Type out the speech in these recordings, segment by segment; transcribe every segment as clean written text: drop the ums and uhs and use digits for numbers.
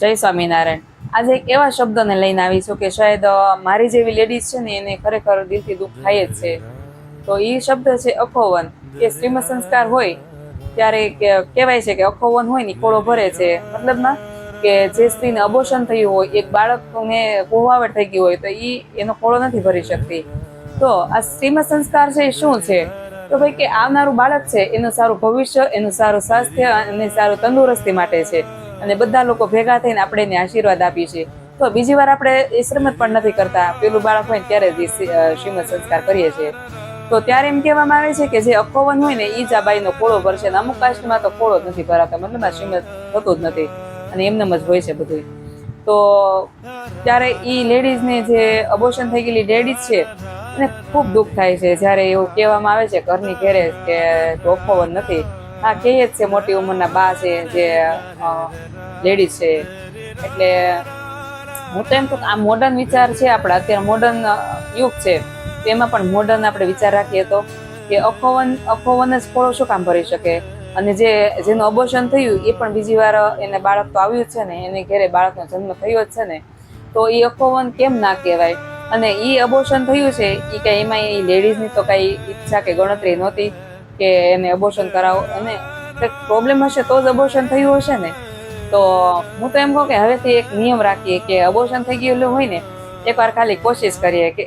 જય સ્વામિનારાયણ. આજે એક એવા શબ્દને લઈને આવી છું કે શાયદ મારી જેવી લેડીઝ છે ને એને ખરેખર દિલથી દુઃખ થાય જ છે. તો એ શબ્દ છે અખોવન. કે શ્રીમદ સંસ્કાર હોય ત્યારે કહેવાય છે કે અખોવન હોય ને ખોળો ભરે છે. મતલબમાં કે જે સ્ત્રીને અબોર્શન થયું હોય, એક બાળકને કુવાવડ થઈ ગયું હોય તો એનો ખોળો નથી ભરી શકતી. તો આ શ્રીમદ સંસ્કાર છે એ શું છે? તો ભાઈ કે આવનારું બાળક છે એનું સારું ભવિષ્ય, એનું સારું સ્વાસ્થ્ય અને સારું તંદુરસ્તી માટે છે. અને બધા લોકો ભેગા થઈને આપણે એને આશીર્વાદ આપીએ છીએ. તો બીજી વાર આપણે એ શ્રીમદ પણ નથી કરતા, પેલું બાળક હોય ત્યારે જ શ્રીમદ સંસ્કાર કરીએ છીએ. તો ત્યારે એમ કહેવામાં આવે છે કે જે અખોવન હોય ને એ જ આ બાઈનો ખોળો ભરશે. અમુક કાસ્ટમાં તો ખોળો જ નથી ભરાતા, મતલબ આ શ્રીમદ થતું જ નથી અને એમનેમ જ હોય છે બધું. તો ત્યારે એ લેડીઝને જે અબોર્શન થઈ ગયેલી લેડીઝ છે એને ખૂબ દુઃખ થાય છે જ્યારે એવું કહેવામાં આવે છે ઘરની ઘેરે કે અખોવન નથી. હા, કહે જ છે મોટી ઉંમરના બા છે જે લેડીઝ છે. એટલે હું તો એમ કહું આ મોડર્ન વિચાર છે આપણા, અત્યારે મોડર્ન યુગ છે તેમાં પણ મોડર્ન આપણે વિચાર રાખીએ તો કે અખોવન જ ખોળો શું કામ ભરી શકે? અને જેનું અબોર્શન થયું એ પણ બીજી વાર એને બાળક તો આવ્યું જ છે ને, એને ઘેરે બાળકનો જન્મ થયો જ છે ને, તો એ અખોવન કેમ ના કહેવાય? અને એ અબોર્શન થયું છે એ કઈ એમાં એ લેડીઝની તો કઈ ઈચ્છા કે ગણતરી નહોતી કે એને અબોર્શન કરાવો, અને કંઈક પ્રોબ્લેમ હશે તો જ અબોર્શન થયું હશે ને. તો હું તો એમ કહું કે હવેથી એક નિયમ રાખીએ કે અબોર્શન થઈ ગયેલું હોય ને એકવાર ખાલી કોશિશ કરીએ કે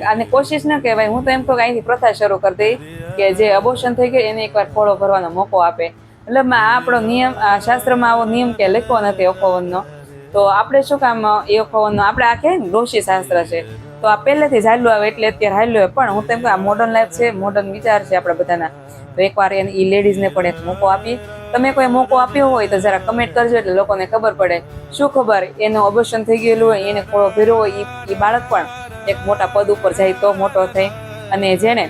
આને કોશિશ ન કહેવાય, હું તો એમ કહું કે અહીંથી પ્રથા શરૂ કરી દઈ કે જે અબોર્શન થઈ ગયું એને એકવાર ખોળો ભરવાનો મોકો આપે. મતલબ આ આપણો નિયમ, શાસ્ત્રમાં આવો નિયમ કે લખ્યો નથી અખોવનનો, તો આપણે શું કામ એ અખોવનનો? આપણે આ કહે ને ડોશી શાસ્ત્ર છે, તો આ પહેલેથી જ હાલ્યું આવે એટલે અત્યારે હાલ્યું હોય. પણ હું તો એમ કહું આ મોડર્ન લાઈફ છે, મોડર્ન વિચાર છે આપણા બધાના, તો એકવાર એ લેડીઝને પણ એક મોકો આપી. તમે કોઈ મોકો આપ્યો હોય તો જરા કમેન્ટ કરજો એટલે લોકોને ખબર પડે. શું ખબર એનું અબોર્શન થઈ ગયેલું હોય, એને ખોળો ભર્યો હોય, એ બાળક પણ એક મોટા પદ ઉપર જાય તો મોટો થઈ. અને જેને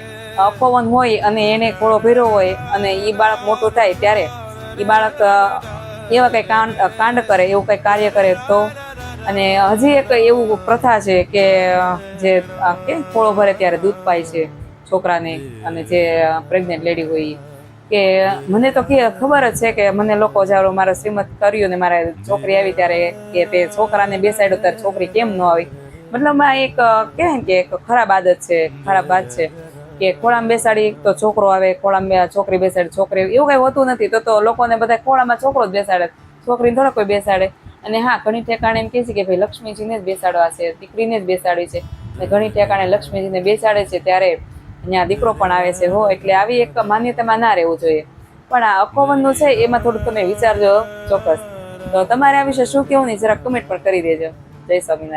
અખોવન હોય અને એને ખોળો ભર્યો હોય અને એ બાળક મોટું થાય ત્યારે એ બાળક એવા કંઈ કાંડ કરે, એવું કંઈ કાર્ય કરે તો. અને હજી એક એવું પ્રથા છે કે જે કે ખોળો ભરે ત્યારે દૂધ પાય છે છોકરાને, અને જે પ્રેગ્નેન્ટ લેડી હોય કે મને તો ખબર જ છે કે મને લોકો જ્યારે મારા શ્રીમદ કર્યું ને મારા છોકરી આવી ત્યારે કે તે છોકરાને બેસાડ્યો ત્યારે છોકરી કેમ ન આવી? મતલબ આ એક કહેવાય ને કે એક ખરાબ આદત છે, ખરાબ વાત છે કે ખોળામાં બેસાડી તો છોકરો આવે, ખોળામાં છોકરી બેસાડી છોકરી, એવું કઈ હોતું નથી. તો લોકોને બધા ખોળામાં છોકરો જ બેસાડે, છોકરીને થોડા કોઈ બેસાડે. અને હા, ઘણી ઠેકાણે એમ કહે છે કે ભાઈ લક્ષ્મીજીને જ બેસાડવા છે, દીકરીને જ બેસાડી છે, અને ઘણી ઠેકાણે લક્ષ્મીજીને બેસાડે છે ત્યારે ત્યાં દીકરો પણ આવે છે. હો, એટલે આવી એક માન્યતામાં ના રહેવું જોઈએ. પણ આ અખોવનનું છે એમાં થોડુંક તમે વિચારજો ચોક્કસ. તો તમારે આ વિશે શું કેવું નહીં જરા કમેન્ટ પણ કરી દેજો. જય સ્વામિનારાયણ.